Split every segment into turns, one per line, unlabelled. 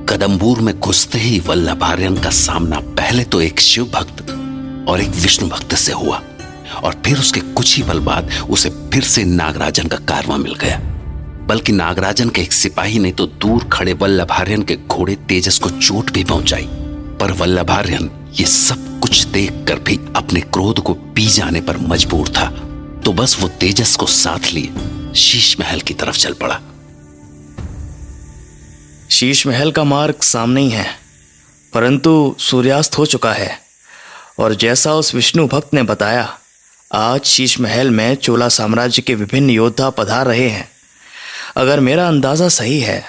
कदम्बूर में घुसते ही वल्लभार्यन का सामना पहले तो एक शिव भक्त और एक विष्णु भक्त से हुआ, और फिर उसके कुछ ही पल बाद उसे फिर से नागराजन का कारवां मिल गया। बल्कि नागराजन के एक सिपाही ने तो दूर खड़े वल्लभार्यन के घोड़े तेजस को चोट भी पहुंचाई, पर वल्लभार्यन ये सब कुछ देखकर भी अपने क्रोध को पी जाने पर मजबूर था। तो बस वो तेजस को साथ लिए शीश महल की तरफ चल पड़ा।
शीश महल का मार्ग सामने ही है, परंतु सूर्यास्त हो चुका है, और जैसा उस विष्णु भक्त ने बताया, आज शीश महल में चोला साम्राज्य के विभिन्न योद्धा पधार रहे हैं। अगर मेरा अंदाजा सही है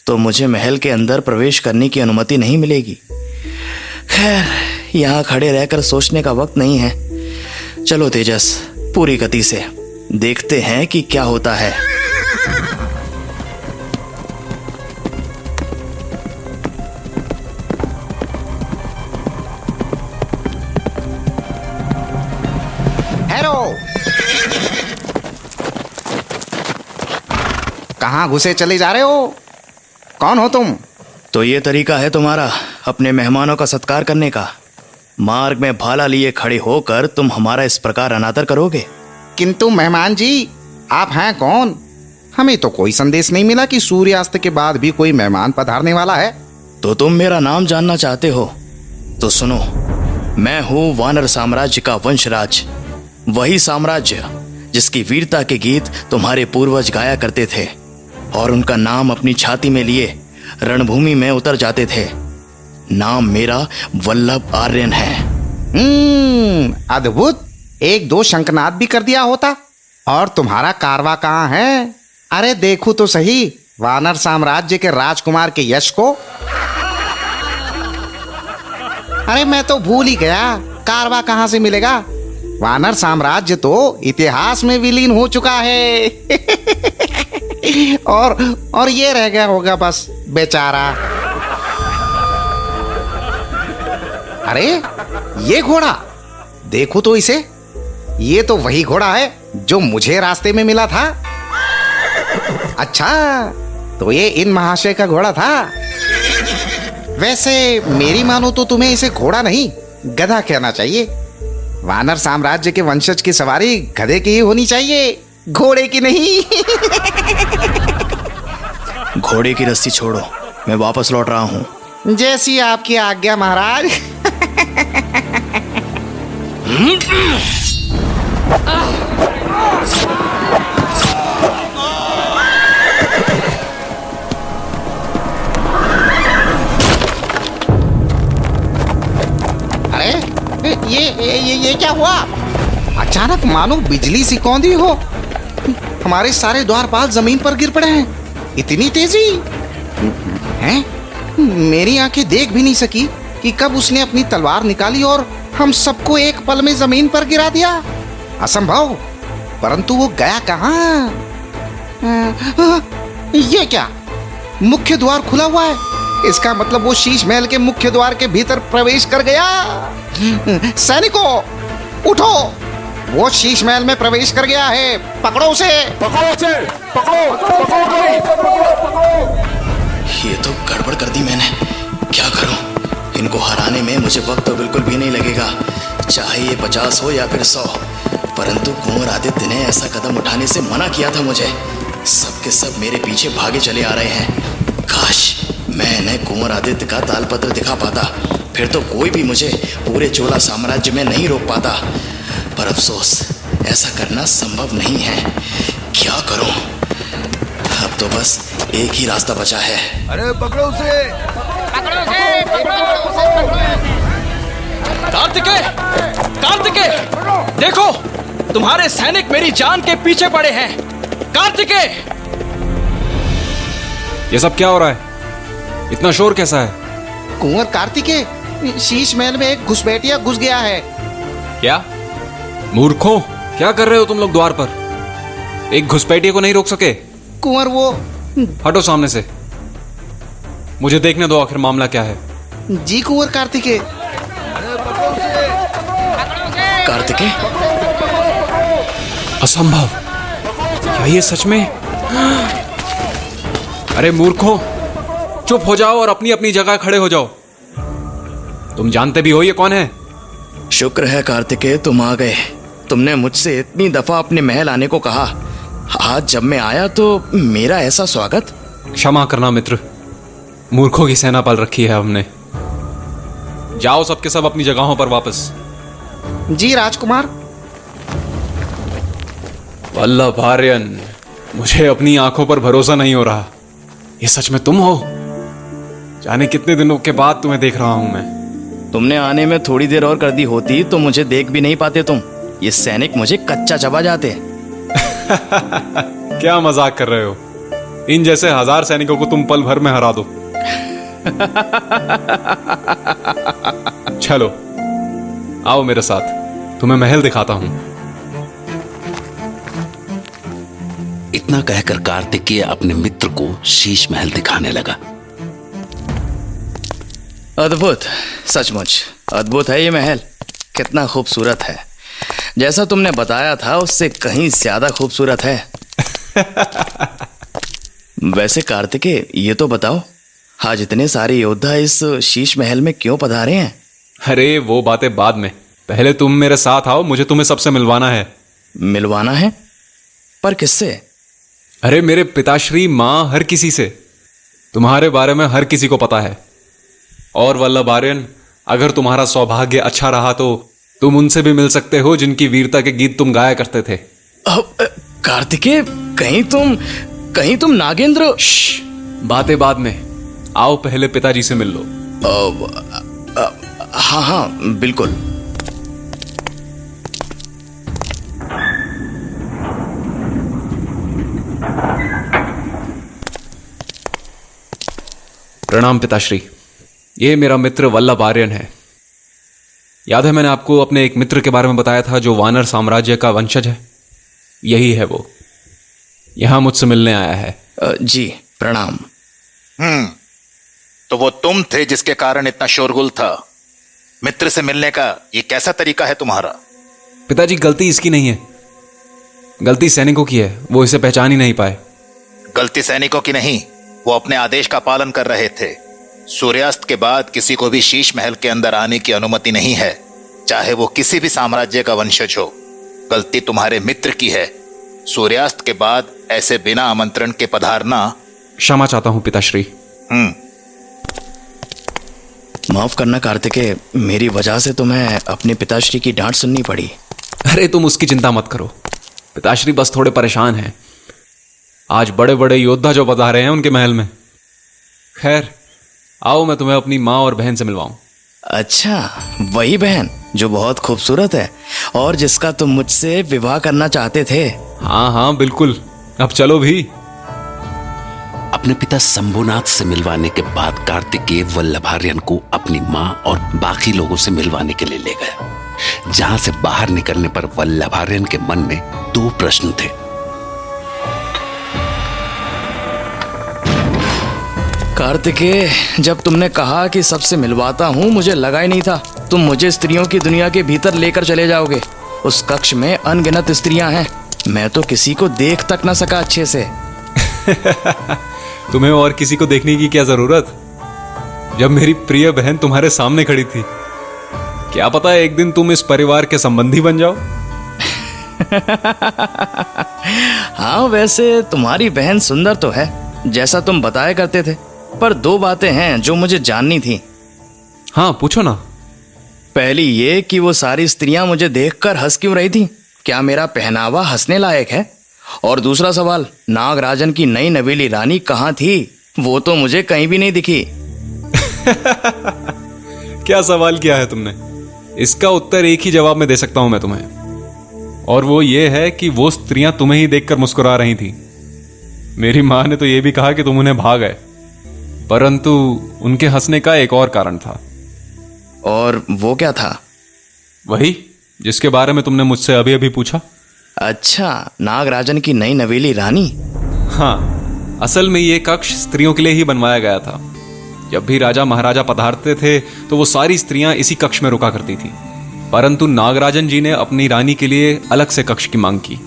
तो मुझे महल के अंदर प्रवेश करने की अनुमति नहीं मिलेगी। खैर, यहाँ खड़े रहकर सोचने का वक्त नहीं है। चलो तेजस, पूरी गति से देखते हैं कि क्या होता है।
कहाँ घुसे चले जा रहे हो? कौन हो तुम?
तो ये तरीका है तुम्हारा अपने मेहमानों का सत्कार करने का? मार्ग में भाला लिए खड़े होकर तुम हमारा इस प्रकार अनादर करोगे?
किंतु मेहमान जी, आप हैं कौन? हमें तो कोई संदेश नहीं मिला कि सूर्यास्त के बाद भी कोई मेहमान पधारने वाला है।
तो तुम मेरा नाम जानना चाहते हो? तो सुनो, मैं हूँ वानर साम्राज्य का वंशराज, वही साम्राज्य जिसकी वीरता के गीत तुम्हारे पूर्वज गाया करते थे और उनका नाम अपनी छाती में लिए रणभूमि में उतर जाते थे। नाम मेरा वल्लभ आर्यन है।
अद्भुत। एक दो शंखनाद भी कर दिया होता। और तुम्हारा कारवा कहाँ है? अरे देखो तो सही वानर साम्राज्य के राजकुमार के यश को। अरे मैं तो भूल ही गया, कारवा कहाँ से मिलेगा? वानर साम्राज्य तो इतिहास में विलीन हो चुका है। और ये रह गया होगा बस बेचारा। अरे ये घोड़ा देखो तो इसे, ये तो वही घोड़ा है जो मुझे रास्ते में मिला था। अच्छा, तो ये इन महाशय का घोड़ा था। वैसे मेरी मानो तो तुम्हें इसे घोड़ा नहीं गधा कहना चाहिए। वानर साम्राज्य के वंशज की सवारी गधे की ही होनी चाहिए, घोड़े की नहीं।
घोड़े की रस्सी छोड़ो, मैं वापस लौट रहा हूँ।
जैसी आपकी आज्ञा महाराज। अरे ये क्या हुआ? अचानक मानो बिजली सी कौंधी हो। हमारे सारे द्वारपाल जमीन पर गिर पड़े हैं। इतनी तेजी हैं? मेरी आंखें देख भी नहीं सकी कि कब उसने अपनी तलवार निकाली और हम सबको एक पल में जमीन पर गिरा दिया। असंभव। परंतु वो गया कहाँ? ये क्या? मुख्य द्वार खुला हुआ है। इसका मतलब वो शीश महल के मुख्य द्वार के भीतर प्रवेश कर गया। सैनिकों उठो, वो शीश महल में प्रवेश कर गया है। पकड़ो उसे, पकड़ो उसे, पकड़ो, पकड़ो।
ये तो गड़बड़ कर दी मैंने। क्या करूं? इनको हराने में मुझे वक्त तो बिल्कुल भी नहीं लगेगा, चाहे ये 50 हो या फिर 100। परंतु कुंवर आदित्य ने ऐसा कदम उठाने से मना किया था मुझे। सबके सब मेरे पीछे भागे चले आ रहे हैं। काश मैं इन्हें कुंवर आदित्य का तालपत्र दिखा पाता, फिर तो कोई भी मुझे पूरे चोला साम्राज्य में नहीं रोक पाता। पर अफसोस, ऐसा करना संभव नहीं है। क्या करूं? अब तो बस एक ही रास्ता बचा है।
अरे पकड़ो उसे,
पकड़ो उसे, पकड़ो उसे।
कार्तिकेय, कार्तिकेय, देखो तुम्हारे सैनिक मेरी जान के पीछे पड़े हैं। कार्तिकेय!
ये सब क्या हो रहा है? इतना शोर कैसा है?
कुंवर कार्तिकेय, शीश महल में एक घुसपैठिया घुस गया है।
क्या? मूर्खों, क्या कर रहे हो तुम लोग द्वार पर? एक घुसपैठिए को नहीं रोक सके?
कुंवर वो।
हटो सामने से, मुझे देखने दो आखिर मामला क्या है।
जी कुंवर कार्तिकेय।
कार्तिकेय,
असंभव, क्या ये सच में? अरे मूर्खों, चुप हो जाओ और अपनी अपनी जगह खड़े हो जाओ। तुम जानते भी हो ये कौन है?
शुक्र है कार्तिकेय तुम आ गए। तुमने मुझसे इतनी दफा अपने महल आने को कहा, आज जब मैं आया तो मेरा ऐसा स्वागत।
क्षमा करना मित्र, मूर्खों की सेना पाल रखी है हमने। जाओ सबके सब अपनी जगहों पर वापस।
जी राजकुमार।
वल्लभार्यन, मुझे अपनी आंखों पर भरोसा नहीं हो रहा। ये सच में तुम हो? जाने कितने दिनों के बाद तुम्हें देख रहा हूं मैं।
तुमने आने में थोड़ी देर और कर दी होती तो मुझे देख भी नहीं पाते तुम। ये सैनिक मुझे कच्चा चबा जाते।
क्या मजाक कर रहे हो? इन जैसे 1000 सैनिकों को तुम पल भर में हरा दो। चलो आओ मेरे साथ, तुम्हें महल दिखाता हूं।
इतना कहकर कार्तिकेय अपने मित्र को शीश महल दिखाने लगा।
अद्भुत, सचमुच अद्भुत है ये महल। कितना खूबसूरत है, जैसा तुमने बताया था उससे कहीं ज्यादा खूबसूरत है। वैसे कार्तिकेय ये तो बताओ, आज इतने सारे योद्धा इस शीश महल में क्यों पधारे हैं?
अरे वो बातें बाद में, पहले तुम मेरे साथ आओ, मुझे तुम्हें सबसे मिलवाना है।
मिलवाना है? पर किससे?
अरे मेरे पिताश्री, मां, हर किसी से। तुम्हारे बारे में हर किसी को पता है। और वल्लभार्यन, अगर तुम्हारा सौभाग्य अच्छा रहा तो तुम उनसे भी मिल सकते हो जिनकी वीरता के गीत तुम गाया करते थे।
कार्तिकेय, कहीं तुम नागेंद्र?
बातें बाद में, आओ पहले पिताजी से मिल लो।
हाँ हाँ बिल्कुल।
प्रणाम पिताश्री, ये मेरा मित्र वल्लभार्यन है। याद है मैंने आपको अपने एक मित्र के बारे में बताया था जो वानर साम्राज्य का वंशज है? यही है वो, यहां मुझसे मिलने आया है।
जी प्रणाम।
तो वो तुम थे जिसके कारण इतना शोरगुल था। मित्र से मिलने का ये कैसा तरीका है तुम्हारा?
पिताजी, गलती इसकी नहीं है, गलती सैनिकों की है, वो इसे पहचान ही नहीं पाए।
गलती सैनिकों की नहीं, वो अपने आदेश का पालन कर रहे थे। सूर्यास्त के बाद किसी को भी शीश महल के अंदर आने की अनुमति नहीं है, चाहे वो किसी भी साम्राज्य का वंशज हो। गलती तुम्हारे मित्र की है। सूर्यास्त के बाद ऐसे बिना आमंत्रण के पधारना।
क्षमा चाहता हूं पिताश्री।
माफ करना कार्तिकेय, मेरी वजह से तुम्हें अपने पिताश्री की डांट सुननी पड़ी।
अरे तुम उसकी चिंता मत करो, पिताश्री बस थोड़े परेशान हैं। आज बड़े बड़े योद्धा जो पधारे हैं उनके महल में। खैर, आओ मैं तुम्हें अपनी माँ और बहन से मिलवाऊं।
अच्छा, वही बहन जो बहुत खूबसूरत है और जिसका तुम मुझसे विवाह करना चाहते थे?
हाँ हाँ बिल्कुल, अब चलो भी।
अपने पिता शंभुनाथ से मिलवाने के बाद कार्तिकेय वल्लभार्यन को अपनी मां और बाकी लोगों से मिलवाने के लिए ले गया। जहां से बाहर निकलने पर वल्लभार्यन के मन में 2 प्रश्न थे।
कार्तिकेय, जब तुमने कहा कि सबसे मिलवाता हूँ, मुझे लगा ही नहीं था तुम मुझे स्त्रियों की दुनिया के भीतर लेकर चले जाओगे। उस कक्ष में अनगिनत स्त्रियां हैं, मैं तो किसी को देख तक ना सका अच्छे से।
तुम्हें और किसी को देखने की क्या जरूरत, जब मेरी प्रिय बहन तुम्हारे सामने खड़ी थी। क्या पता एक दिन तुम इस परिवार के संबंधी बन जाओ।
हाँ, वैसे तुम्हारी बहन सुंदर तो है जैसा तुम बताया करते थे, पर 2 बातें हैं जो मुझे जाननी थी।
हाँ पूछो ना।
पहली ये कि वो सारी स्त्रियां मुझे देखकर हंस क्यों रही थी? क्या मेरा पहनावा हंसने लायक है? और दूसरा सवाल, नागराजन की नई नवेली रानी कहाँ थी? वो तो मुझे कहीं भी नहीं दिखी।
क्या सवाल किया है तुमने? इसका उत्तर एक ही जवाब में दे सकता हूं मैं तुम्हें, और वो ये है कि वो स्त्रियां तुम्हें ही देखकर मुस्कुरा रही थी। मेरी मां ने तो ये भी कहा कि तुम उन्हें भाग गए, परंतु उनके हंसने का एक और कारण था।
और वो क्या था?
वही जिसके बारे में तुमने मुझसे अभी अभी पूछा।
अच्छा, नागराजन की नई नवेली रानी।
हाँ, असल में ये कक्ष स्त्रियों के लिए ही बनवाया गया था। जब भी राजा महाराजा पधारते थे तो वो सारी स्त्रियां इसी कक्ष में रुका करती थी, परंतु नागराजन जी ने अपनी रानी के लिए अलग से कक्ष की मांग की।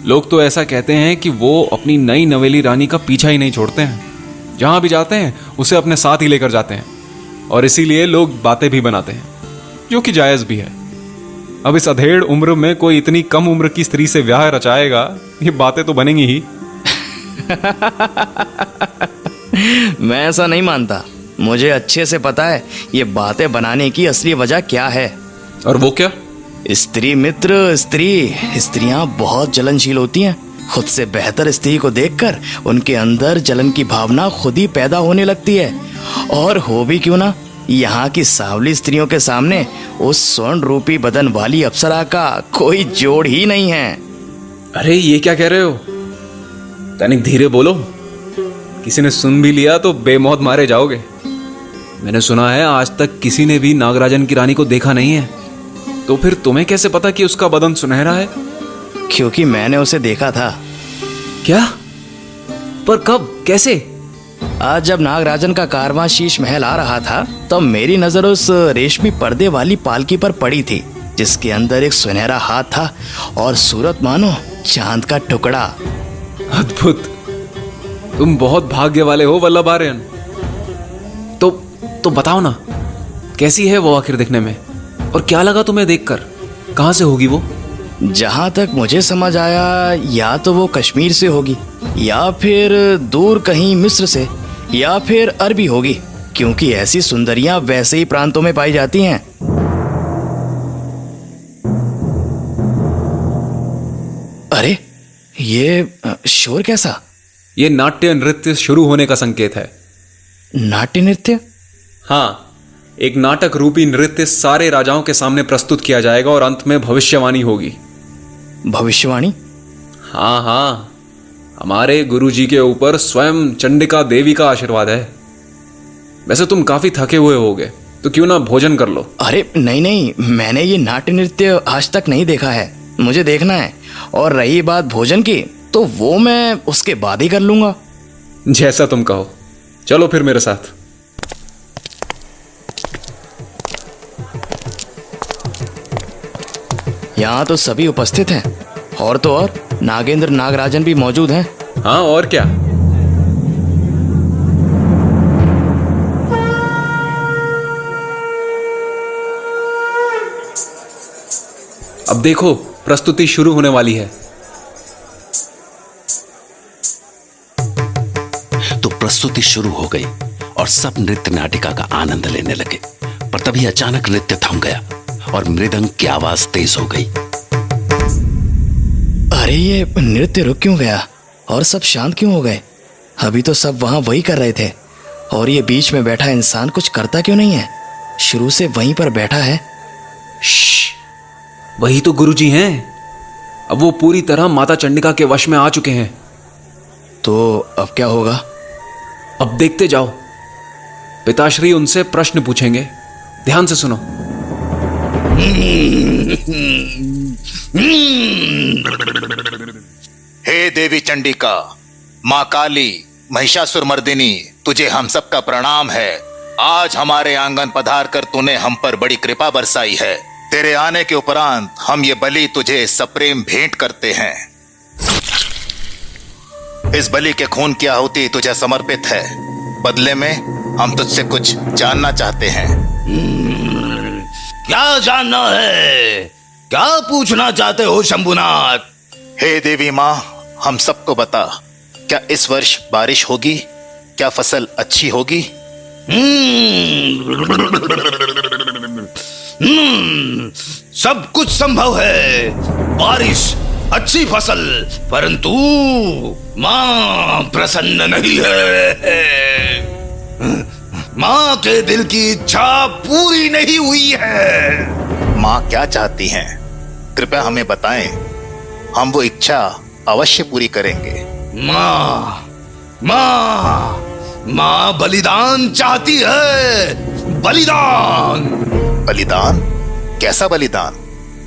लोग तो ऐसा कहते हैं कि वो अपनी नई नवेली रानी का पीछा ही नहीं छोड़ते हैं। जहां भी जाते हैं उसे अपने साथ ही लेकर जाते हैं, और इसीलिए लोग बातें भी बनाते हैं, जो कि जायज भी है। अब इस अधेड़ उम्र में कोई इतनी कम उम्र की स्त्री से ब्याह रचाएगा, ये बातें तो बनेंगी ही।
मैं ऐसा नहीं मानता। मुझे अच्छे से पता है ये बातें बनाने की असली वजह क्या है।
और वो क्या?
स्त्री मित्र, स्त्रियां बहुत जलनशील होती हैं। खुद से बेहतर स्त्री को देखकर उनके अंदर जलन की भावना खुद ही पैदा होने लगती है। और हो भी क्यों ना, यहाँ की सांवली स्त्रियों के सामने उस स्वर्ण रूपी बदन वाली अप्सरा का कोई जोड़ ही नहीं है।
अरे ये क्या कह रहे हो? तनिक धीरे बोलो, किसी ने सुन भी लिया तो बेमौत मारे जाओगे। मैंने सुना है आज तक किसी ने भी नागराजन की रानी को देखा नहीं है, तो फिर तुम्हें कैसे पता कि उसका बदन सुनहरा है?
क्योंकि मैंने उसे देखा था।
क्या? पर कब, कैसे?
आज जब नागराजन का कारवां शीश महल आ रहा था, तब मेरी नजर उस रेशमी पर्दे वाली पालकी पर पड़ी थी, जिसके अंदर एक सुनहरा हाथ था और सूरत मानो चांद का टुकड़ा।
अद्भुत, तुम बहुत भाग्य वाले हो वल्लभ आर्यन। तो बताओ ना, कैसी है वो आखिर दिखने में, और क्या लगा तुम्हें देखकर? कहां से होगी वो?
जहां तक मुझे समझ आया, या तो वो कश्मीर से होगी, या फिर दूर कहीं मिस्र से, या फिर अरबी होगी, क्योंकि ऐसी सुंदरियां वैसे ही प्रांतों में पाई जाती हैं। अरे ये शोर कैसा?
ये नाट्य नृत्य शुरू होने का संकेत है।
नाट्य नृत्य?
हाँ, एक नाटक रूपी नृत्य सारे राजाओं के सामने प्रस्तुत किया जाएगा और अंत में भविष्यवाणी होगी।
भविष्यवाणी?
हाँ हाँ, हमारे गुरुजी के ऊपर स्वयं चंडिका देवी का आशीर्वाद है। वैसे तुम काफी थके हुए होगे, तो क्यों ना भोजन कर लो।
अरे नहीं, मैंने ये नाट्य नृत्य आज तक नहीं देखा है, मुझे देखना है। और रही बात भोजन की, तो वो मैं उसके बाद ही कर लूंगा।
जैसा तुम कहो, चलो फिर मेरे साथ।
यहाँ तो सभी उपस्थित हैं, और तो और नागेंद्र नागराजन भी मौजूद हैं।
हाँ, और क्या। अब देखो, प्रस्तुति शुरू होने वाली है।
तो प्रस्तुति शुरू हो गई और सब नृत्य नाटिका का आनंद लेने लगे। पर तभी अचानक नृत्य थम गया और मृदंग की आवाज तेज हो गई।
अरे ये नृत्य रुक क्यों गया और सब शांत क्यों हो गए? अभी तो सब वहां वही कर रहे थे, और ये बीच में बैठा इंसान कुछ करता क्यों नहीं है? शुरू से वहीं पर बैठा है।
वही तो गुरुजी हैं। अब वो पूरी तरह माता चंडिका के वश में आ चुके हैं।
तो अब क्या होगा?
अब देखते जाओ। पिताश्री उनसे प्रश्न पूछेंगे, ध्यान से सुनो।
हे देवी चंडिका, माँ काली, महिषासुर मर्दिनी, तुझे हम सबका प्रणाम है। आज हमारे आंगन पधार कर तूने हम पर बड़ी कृपा बरसाई है। तेरे आने के उपरांत हम ये बलि तुझे सप्रेम भेंट करते हैं। इस बलि के खून की आहुति तुझे समर्पित है। बदले में हम तुझसे कुछ जानना चाहते हैं।
क्या जानना है? क्या पूछना चाहते हो शंभुनाथ?
हे देवी माँ, हम सबको बता, क्या इस वर्ष बारिश होगी? क्या फसल अच्छी होगी?
सब कुछ संभव है। बारिश, अच्छी फसल, परंतु माँ प्रसन्न नहीं है। माँ के दिल की इच्छा पूरी नहीं हुई है।
माँ क्या चाहती हैं? कृपया हमें बताएं, हम वो इच्छा अवश्य पूरी करेंगे।
माँ बलिदान चाहती है। बलिदान।
बलिदान? कैसा बलिदान?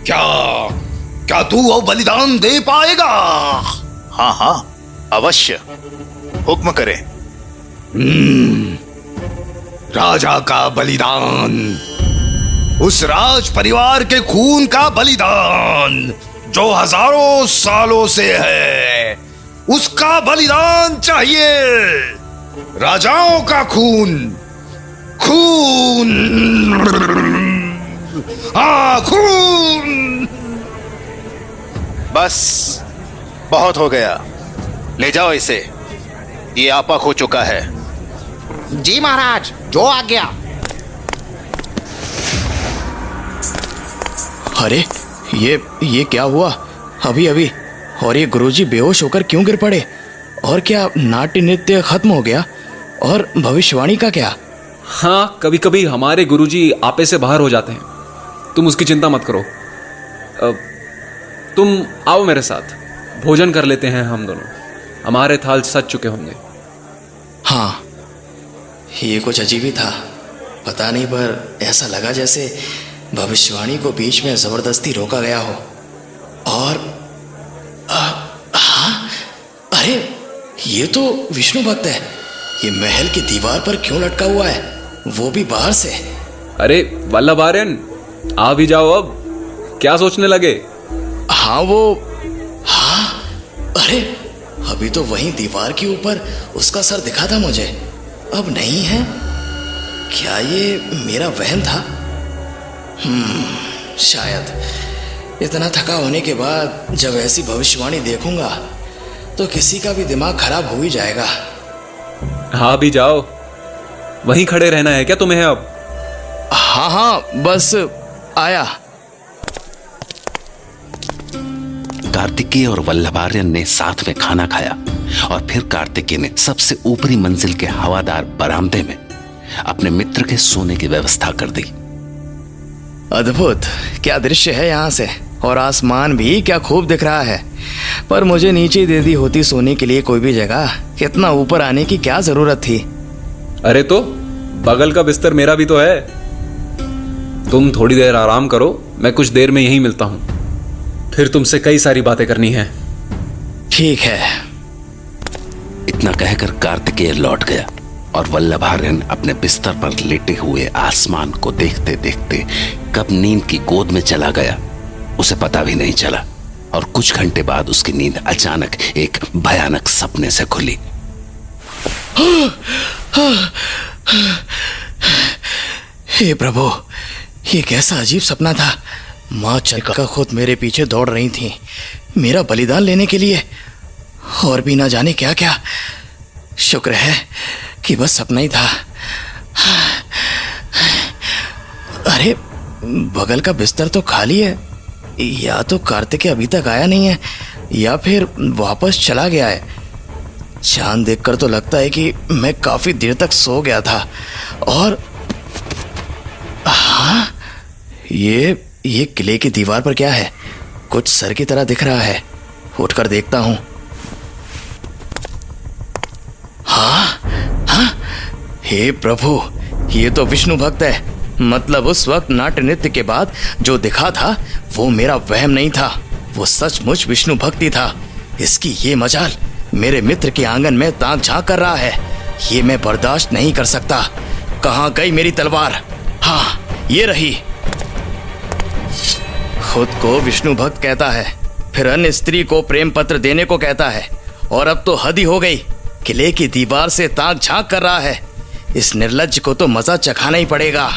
क्या तू वो बलिदान दे पाएगा?
हाँ हाँ, अवश्य, हुक्म करें।
राजा का बलिदान, उस राज परिवार के खून का बलिदान जो हजारों सालों से है, उसका बलिदान चाहिए। राजाओं का खून, खून, हाँ खून।
बस बहुत हो गया, ले जाओ इसे, ये आपा खो चुका है।
जी महाराज, जो आज्ञा।
अरे ये क्या हुआ अभी अभी? और ये गुरुजी बेहोश होकर क्यों गिर पड़े? और क्या नाट्य नृत्य खत्म हो गया? और भविष्यवाणी का क्या?
हाँ, कभी कभी हमारे गुरुजी आपे से बाहर हो जाते हैं, तुम उसकी चिंता मत करो। तुम आओ मेरे साथ, भोजन कर लेते हैं हम दोनों, हमारे थाल सज चुके होंगे।
हाँ, ये कुछ अजीब ही था, पता नहीं, पर ऐसा लगा जैसे भविष्यवाणी को बीच में जबरदस्ती रोका गया हो। और हाँ, अरे ये तो विष्णु भक्त है। ये महल की दीवार पर क्यों लटका हुआ है, वो भी बाहर से?
अरे वल्लभ आर्यन, आ भी जाओ, अब क्या सोचने लगे?
हाँ हाँ, अरे अभी तो वहीं दीवार के ऊपर उसका सर दिखा था मुझे, अब नहीं है। क्या ये मेरा वहम था? शायद। इतना थका होने के बाद जब ऐसी भविष्यवाणी देखूंगा तो किसी का भी दिमाग खराब हो ही जाएगा।
हाँ भी जाओ, वहीं खड़े रहना है क्या तुम्हें अब?
हाँ, बस आया।
कार्तिकेय और वल्लभार्यन ने साथ में खाना खाया और फिर कार्तिकेय ने सबसे ऊपरी मंजिल के हवादार बरामदे में अपने मित्र के सोने की व्यवस्था कर दी।
अद्भुत, क्या दृश्य है यहाँ से, और आसमान भी क्या खूब दिख रहा है। पर मुझे नीचे दे दी होती सोने के लिए कोई भी जगह, कितना ऊपर आने की क्या जरूरत थी?
अरे तो बगल का बिस्तर मेरा भी तो है, तुम थोड़ी देर आराम करो, मैं कुछ देर में यहीं मिलता हूं, फिर तुमसे कई सारी बातें करनी है।
ठीक है।
इतना कहकर कार्तिकेय लौट गया और वल्लभार्यन अपने बिस्तर पर लेटे हुए आसमान को देखते देखते कब नींद की गोद में चला गया उसे पता भी नहीं चला, और कुछ घंटे बाद उसकी नींद अचानक एक भयानक सपने से खुली।
हे प्रभु, ये कैसा अजीब सपना था। माँ चक्का खुद मेरे पीछे दौड़ रही थी मेरा बलिदान लेने के लिए, और भी ना जाने क्या क्या। शुक्र है कि बस सपना ही था। अरे बगल का बिस्तर तो खाली है, या तो कार्तिकेय अभी तक आया नहीं है या फिर वापस चला गया है। चांद देखकर तो लगता है कि मैं काफी देर तक सो गया था। और हाँ, ये किले की दीवार पर क्या है? कुछ सर की तरह दिख रहा है, उठकर देखता हूं। हाँ, हे प्रभु, ये तो विष्णु भक्त है। मतलब उस वक्त नाट्य नृत्य के बाद जो दिखा था वो मेरा वहम नहीं था, वो सचमुच विष्णु भक्ति था। इसकी ये मजाल मेरे मित्र के आंगन में ताक झांक कर रहा है, ये मैं बर्दाश्त नहीं कर सकता। कहाँ गई मेरी तलवार? हाँ, ये रही। खुद को विष्णु भक्त कहता है, फिर अन्य स्त्री को प्रेम पत्र देने को कहता है, और अब तो हद ही हो गई, किले की दीवार से ताक झांक कर रहा है। इस निर्लज्ज को तो मजा चखाना ही पड़ेगा।